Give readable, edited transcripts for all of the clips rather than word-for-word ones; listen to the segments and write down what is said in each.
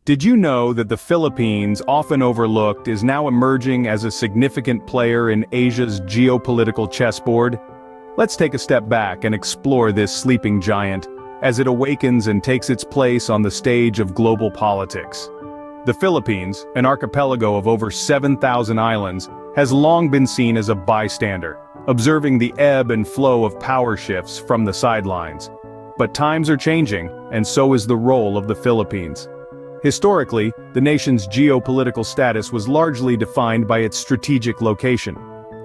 Did you know that the Philippines, often overlooked, is now emerging as a significant player in Asia's geopolitical chessboard? Let's take a step back and explore this sleeping giant as it awakens and takes its place on the stage of global politics. The Philippines, an archipelago of over 7,000 islands, has long been seen as a bystander, observing the ebb and flow of power shifts from the sidelines. But times are changing, and so is the role of the Philippines. Historically, the nation's geopolitical status was largely defined by its strategic location.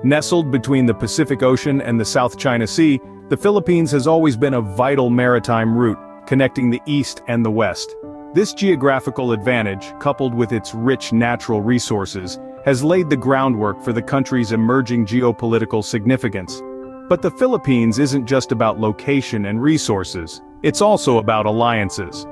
Nestled between the Pacific Ocean and the South China Sea, the Philippines has always been a vital maritime route, connecting the East and the West. This geographical advantage, coupled with its rich natural resources, has laid the groundwork for the country's emerging geopolitical significance. But the Philippines isn't just about location and resources, it's also about alliances.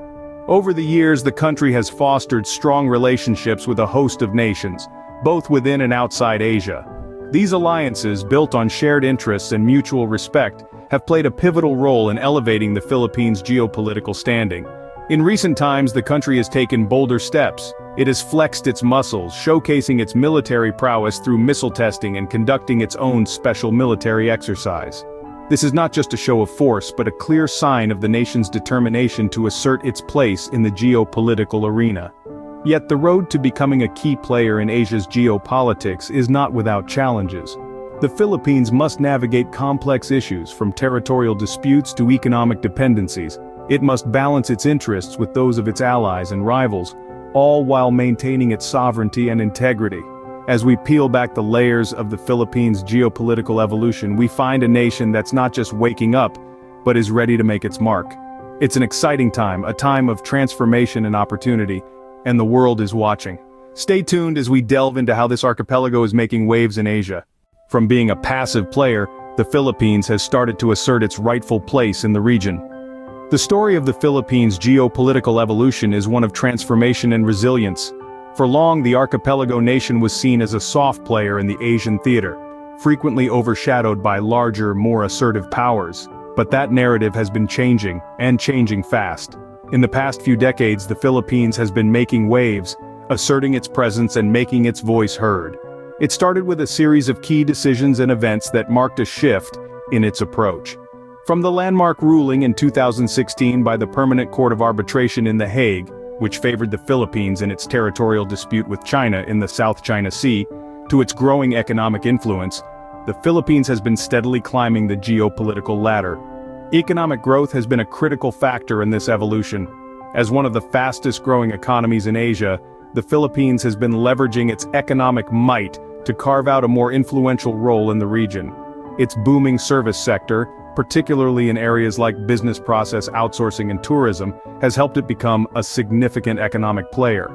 Over the years, the country has fostered strong relationships with a host of nations, both within and outside Asia. These alliances, built on shared interests and mutual respect, have played a pivotal role in elevating the Philippines' geopolitical standing. In recent times, the country has taken bolder steps. It has flexed its muscles, showcasing its military prowess through missile testing and conducting its own special military exercise. This is not just a show of force, but a clear sign of the nation's determination to assert its place in the geopolitical arena. Yet the road to becoming a key player in Asia's geopolitics is not without challenges. The Philippines must navigate complex issues, from territorial disputes to economic dependencies. It must balance its interests with those of its allies and rivals, all while maintaining its sovereignty and integrity. As we peel back the layers of the Philippines' geopolitical evolution, we find a nation that's not just waking up, but is ready to make its mark. It's an exciting time, a time of transformation and opportunity, and the world is watching. Stay tuned as we delve into how this archipelago is making waves in Asia. From being a passive player, the Philippines has started to assert its rightful place in the region. The story of the Philippines' geopolitical evolution is one of transformation and resilience. For long, the archipelago nation was seen as a soft player in the Asian theater, frequently overshadowed by larger, more assertive powers. But that narrative has been changing, and changing fast. In the past few decades, the Philippines has been making waves, asserting its presence and making its voice heard. It started with a series of key decisions and events that marked a shift in its approach. From the landmark ruling in 2016 by the Permanent Court of Arbitration in The Hague, which favored the Philippines in its territorial dispute with China in the South China Sea, to its growing economic influence, the Philippines has been steadily climbing the geopolitical ladder. Economic growth has been a critical factor in this evolution. As one of the fastest-growing economies in Asia, the Philippines has been leveraging its economic might to carve out a more influential role in the region. Its booming service sector, particularly in areas like business process outsourcing and tourism, has helped it become a significant economic player.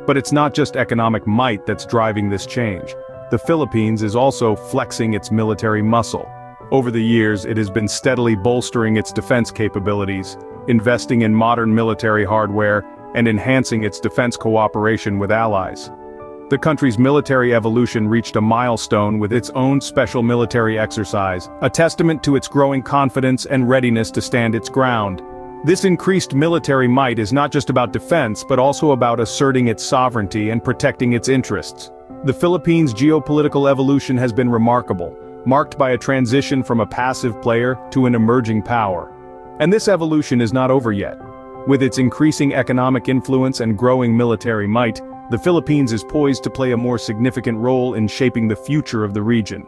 But it's not just economic might that's driving this change. The Philippines is also flexing its military muscle. Over the years, it has been steadily bolstering its defense capabilities, investing in modern military hardware, and enhancing its defense cooperation with allies. The country's military evolution reached a milestone with its own special military exercise, a testament to its growing confidence and readiness to stand its ground. This increased military might is not just about defense, but also about asserting its sovereignty and protecting its interests. The Philippines' geopolitical evolution has been remarkable, marked by a transition from a passive player to an emerging power. And this evolution is not over yet. With its increasing economic influence and growing military might, the Philippines is poised to play a more significant role in shaping the future of the region.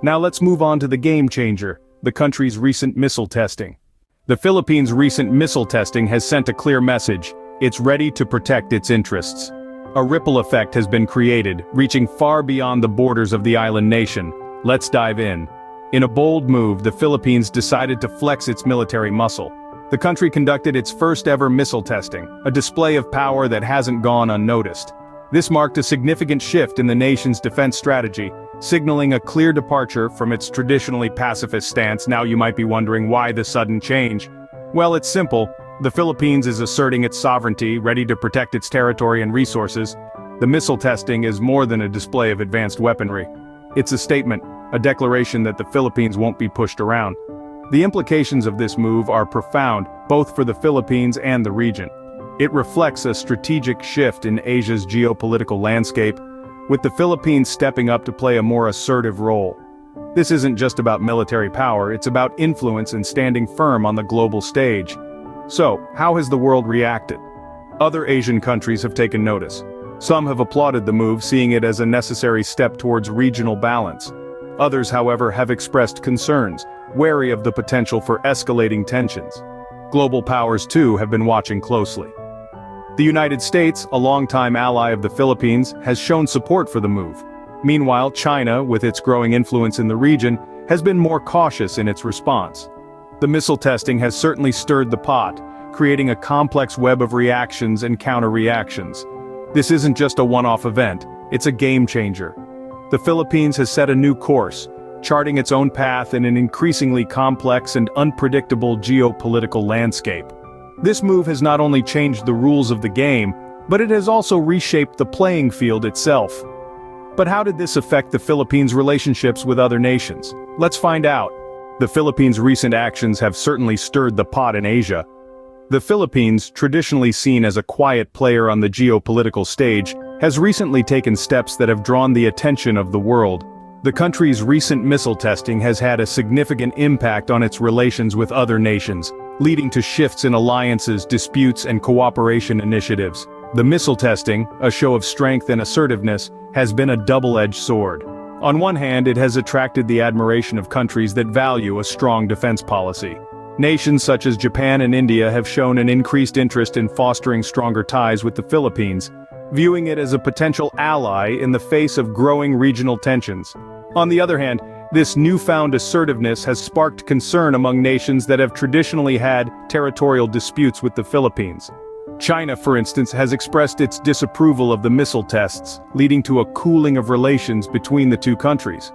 Now let's move on to the game changer, the country's recent missile testing. The Philippines' recent missile testing has sent a clear message: it's ready to protect its interests. A ripple effect has been created, reaching far beyond the borders of the island nation. Let's dive in. In a bold move, the Philippines decided to flex its military muscle. The country conducted its first-ever missile testing, a display of power that hasn't gone unnoticed. This marked a significant shift in the nation's defense strategy, signaling a clear departure from its traditionally pacifist stance. Now you might be wondering why the sudden change. Well, it's simple. The Philippines is asserting its sovereignty, ready to protect its territory and resources. The missile testing is more than a display of advanced weaponry. It's a statement, a declaration that the Philippines won't be pushed around. The implications of this move are profound, both for the Philippines and the region. It reflects a strategic shift in Asia's geopolitical landscape, with the Philippines stepping up to play a more assertive role. This isn't just about military power, it's about influence and standing firm on the global stage. So, how has the world reacted? Other Asian countries have taken notice. Some have applauded the move, seeing it as a necessary step towards regional balance. Others, however, have expressed concerns, wary of the potential for escalating tensions. Global powers, too, have been watching closely. The United States, a longtime ally of the Philippines, has shown support for the move. Meanwhile, China, with its growing influence in the region, has been more cautious in its response. The missile testing has certainly stirred the pot, creating a complex web of reactions and counter-reactions. This isn't just a one-off event, it's a game-changer. The Philippines has set a new course, charting its own path in an increasingly complex and unpredictable geopolitical landscape. This move has not only changed the rules of the game, but it has also reshaped the playing field itself. But how did this affect the Philippines' relationships with other nations? Let's find out. The Philippines' recent actions have certainly stirred the pot in Asia. The Philippines, traditionally seen as a quiet player on the geopolitical stage, has recently taken steps that have drawn the attention of the world. The country's recent missile testing has had a significant impact on its relations with other nations, leading to shifts in alliances, disputes, and cooperation initiatives. The missile testing, a show of strength and assertiveness, has been a double-edged sword. On one hand, it has attracted the admiration of countries that value a strong defense policy. Nations such as Japan and India have shown an increased interest in fostering stronger ties with the Philippines, viewing it as a potential ally in the face of growing regional tensions. On the other hand, this newfound assertiveness has sparked concern among nations that have traditionally had territorial disputes with the Philippines. China, for instance, has expressed its disapproval of the missile tests, leading to a cooling of relations between the two countries.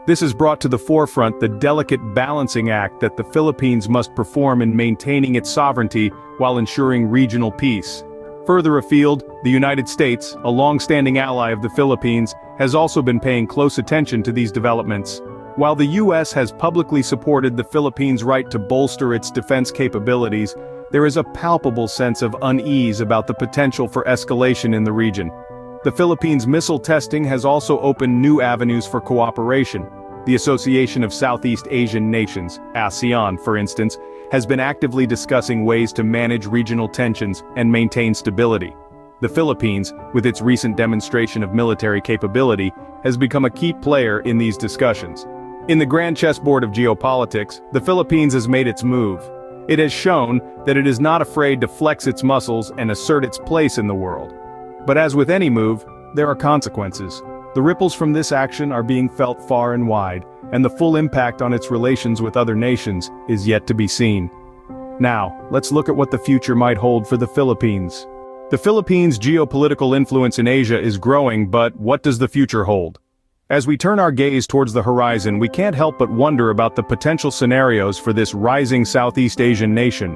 This has brought to the forefront the delicate balancing act that the Philippines must perform in maintaining its sovereignty while ensuring regional peace. Further afield, the United States, a long-standing ally of the Philippines, has also been paying close attention to these developments. While the U.S. has publicly supported the Philippines' right to bolster its defense capabilities, there is a palpable sense of unease about the potential for escalation in the region. The Philippines' missile testing has also opened new avenues for cooperation. The Association of Southeast Asian Nations, ASEAN, for instance, has been actively discussing ways to manage regional tensions and maintain stability. The Philippines, with its recent demonstration of military capability, has become a key player in these discussions. In the grand chessboard of geopolitics, the Philippines has made its move. It has shown that it is not afraid to flex its muscles and assert its place in the world. But as with any move, there are consequences. The ripples from this action are being felt far and wide, and the full impact on its relations with other nations is yet to be seen. Now, let's look at what the future might hold for the Philippines. The Philippines' geopolitical influence in Asia is growing, but what does the future hold? As we turn our gaze towards the horizon, we can't help but wonder about the potential scenarios for this rising Southeast Asian nation.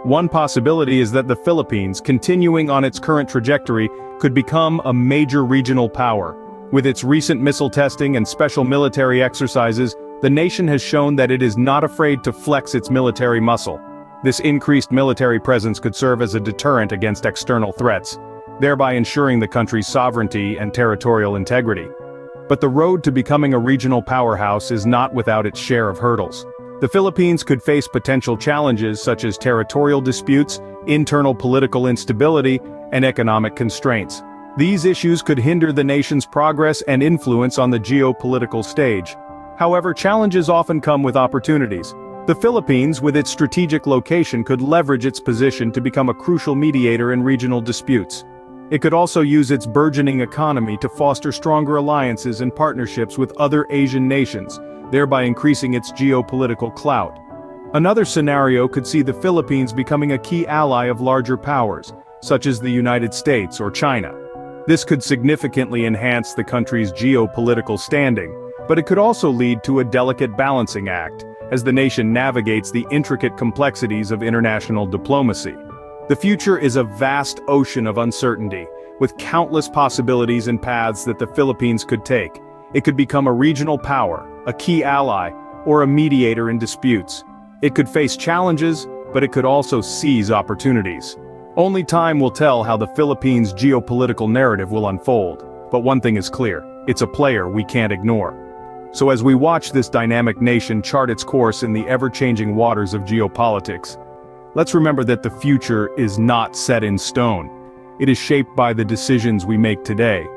One possibility is that the Philippines, continuing on its current trajectory, could become a major regional power. With its recent missile testing and special military exercises, the nation has shown that it is not afraid to flex its military muscle. This increased military presence could serve as a deterrent against external threats, thereby ensuring the country's sovereignty and territorial integrity. But the road to becoming a regional powerhouse is not without its share of hurdles. The Philippines could face potential challenges such as territorial disputes, internal political instability, and economic constraints. These issues could hinder the nation's progress and influence on the geopolitical stage. However, challenges often come with opportunities. The Philippines, with its strategic location, could leverage its position to become a crucial mediator in regional disputes. It could also use its burgeoning economy to foster stronger alliances and partnerships with other Asian nations, thereby increasing its geopolitical clout. Another scenario could see the Philippines becoming a key ally of larger powers, such as the United States or China. This could significantly enhance the country's geopolitical standing, but it could also lead to a delicate balancing act, as the nation navigates the intricate complexities of international diplomacy. The future is a vast ocean of uncertainty, with countless possibilities and paths that the Philippines could take. It could become a regional power, a key ally, or a mediator in disputes. It could face challenges, but it could also seize opportunities. Only time will tell how the Philippines' geopolitical narrative will unfold, but one thing is clear, it's a player we can't ignore. So as we watch this dynamic nation chart its course in the ever-changing waters of geopolitics, let's remember that the future is not set in stone. It is shaped by the decisions we make today,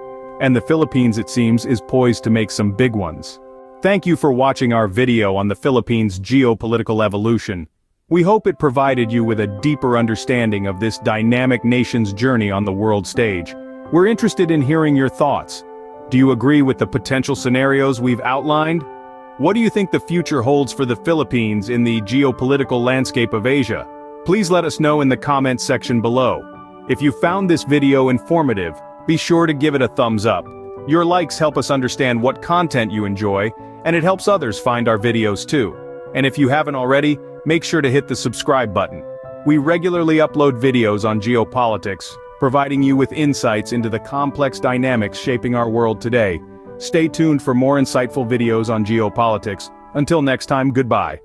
and the Philippines, it seems, is poised to make some big ones. Thank you for watching our video on the Philippines' geopolitical evolution. We hope it provided you with a deeper understanding of this dynamic nation's journey on the world stage. We're interested in hearing your thoughts. Do you agree with the potential scenarios we've outlined? What do you think the future holds for the Philippines in the geopolitical landscape of Asia? Please let us know in the comments section below. If you found this video informative, be sure to give it a thumbs up. Your likes help us understand what content you enjoy, and it helps others find our videos too. And if you haven't already, make sure to hit the subscribe button. We regularly upload videos on geopolitics, providing you with insights into the complex dynamics shaping our world today. Stay tuned for more insightful videos on geopolitics. Until next time, goodbye.